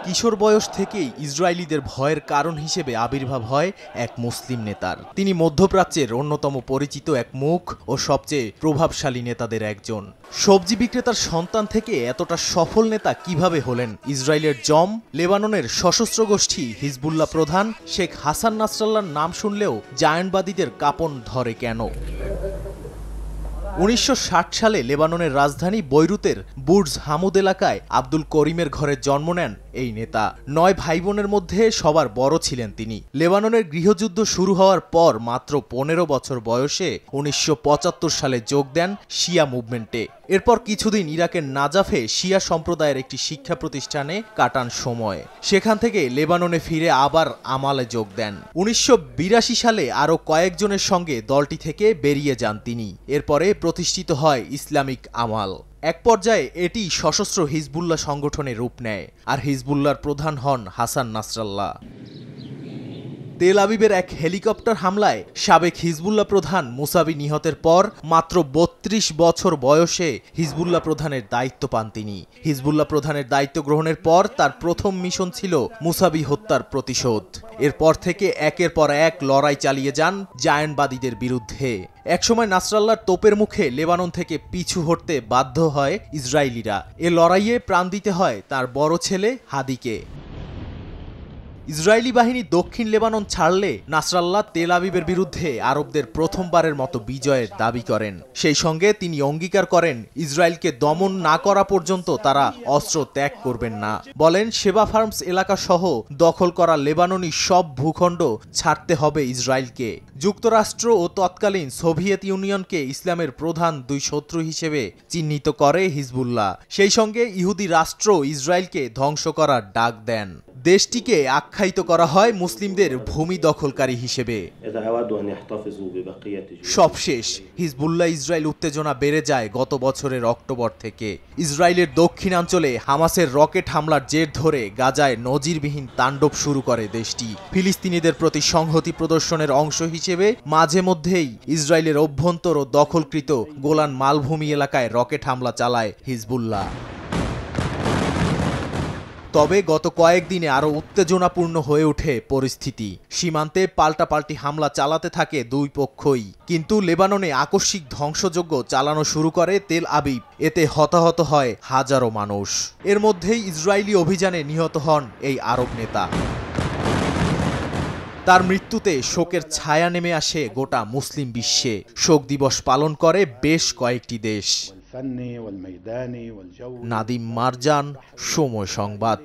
কিশোর বয়স থেকেই ইসরায়েলিদের ভয়ের কারণ হিসেবে আবির্ভাব হয় এক মুসলিম নেতার। তিনি মধ্যপ্রাচ্যের অন্যতম পরিচিত এক মুখ ও সবচেয়ে প্রভাবশালী নেতাদের একজন। সবজি বিক্রেতার সন্তান থেকে এতটা সফল নেতা কিভাবে হলেন? ইসরায়েলের জম, লেবাননের সশস্ত্র গোষ্ঠী হিজবুল্লাহ প্রধান শেখ হাসান নাসরাল্লাহর নাম শুনলেও জায়নবাদীদের কাঁপন ধরে কেন? ১৯৬০ সালে লেবাননের রাজধানী বৈরুতের বুর্জ হামুদ এলাকায় আব্দুল করিমের ঘরে জন্ম নেন এই নেতা। ৯ ভাই বোনের মধ্যে সবার বড় ছিলেন তিনি। লেবাননের গৃহযুদ্ধ শুরু হওয়ার পর মাত্র ১৫ বছর বয়সে ১৯৭৫ সালে যোগ দেন শিয়া মুভমেন্টে। এরপর কিছুদিন ইরাকের নাজাফে শিয়া সম্প্রদায়ের একটি শিক্ষা প্রতিষ্ঠানে কাটান সময়। সেখান থেকে লেবাননে ফিরে আবার আমালে যোগ দেন। ১৯৮২ সালে আরও কয়েকজনের সঙ্গে দলটি থেকে বেরিয়ে যান তিনি। এরপরে প্রতিষ্ঠিত হয় ইসলামিক আমাল। এক পর্যায়ে এটি সশস্ত্র হিজবুল্লাহ সংগঠনে রূপ নেয়, আর হিজবুল্লাহর প্রধান হন হাসান নাসরাল্লাহ। তেল আবিবের এক হেলিকপ্টার হামলায় সাবেক হিজবুল্লাহ প্রধান মুসাবি নিহতের পর মাত্র ৩২ বছর বয়সে হিজবুল্লাহ প্রধানের দায়িত্ব পান তিনি। হিজবুল্লাহ প্রধানের দায়িত্ব গ্রহণের পর তার প্রথম মিশন ছিল মুসাবি হত্যার প্রতিশোধ। এরপর থেকে একের পর এক লড়াই চালিয়ে যান জায়নবাদীদের বিরুদ্ধে। একসময় নাসরাল্লাহর তোপের মুখে লেবানন থেকে পিছু হটতে বাধ্য হয় ইসরায়েলিরা। এ লড়াইয়ে প্রাণ দিতে হয় তার বড় ছেলে হাদিকে। ইসরায়েলি বাহিনী দক্ষিণ লেবানন ছাড়লে নাসরাল্লাহ তেল আবিবের বিরুদ্ধে আরবদের প্রথমবারের মতো বিজয়ের দাবি করেন। সেই সঙ্গে তিনি অঙ্গীকার করেন ইসরায়েলকে দমন না করা পর্যন্ত তারা অস্ত্র ত্যাগ করবেন না। বলেন শেবা ফার্মস এলাকা সহ দখল করা লেবাননি সব ভূখণ্ড ছাড়তে হবে ইসরায়েলকে। যুক্তরাষ্ট্র ও তৎকালীন সোভিয়েত ইউনিয়নকে ইসলামের প্রধান দুই শত্রু হিসেবে চিহ্নিত করে হিজবুল্লাহ। সেই সঙ্গে ইহুদি রাষ্ট্র ইসরায়েলকে ধ্বংস করার ডাক দেন। দেশটিকে আখ্যায়িত করা হয় মুসলিমদের ভূমি দখলকারী হিসেবে। সবশেষ হিজবুল্লাহ ইসরায়েল উত্তেজনা বেড়ে যায় গত বছরের অক্টোবর থেকে। ইসরায়েলের দক্ষিণাঞ্চলে হামাসের রকেট হামলার জের ধরে গাজায় নজিরবিহীন তাণ্ডব শুরু করে দেশটি। ফিলিস্তিনিদের প্রতি সংহতি প্রদর্শনের অংশ হিসেবে মাঝে মধ্যেই ইসরায়েলের অভ্যন্তর ও দখলকৃত গোলান মালভূমি এলাকায় রকেট হামলা চালায় হিজবুল্লাহ। তবে গত কয়েকদিনে আরও উত্তেজনাপূর্ণ হয়ে ওঠে পরিস্থিতি। সীমান্তে পাল্টাপাল্টি হামলা চালাতে থাকে দুই পক্ষই। কিন্তু লেবাননে আকস্মিক ধ্বংসযজ্ঞ চালানো শুরু করে তেল আবিব। এতে হতাহত হয় হাজারো মানুষ। এর মধ্যেই ইসরায়েলি অভিযানে নিহত হন এই আরব নেতা। তার মৃত্যুতে শোকের ছায়া নেমে আসে গোটা মুসলিম বিশ্বে। শোক দিবস পালন করে বেশ কয়েকটি দেশ। নাদিম মারজান, সময় সংবাদ।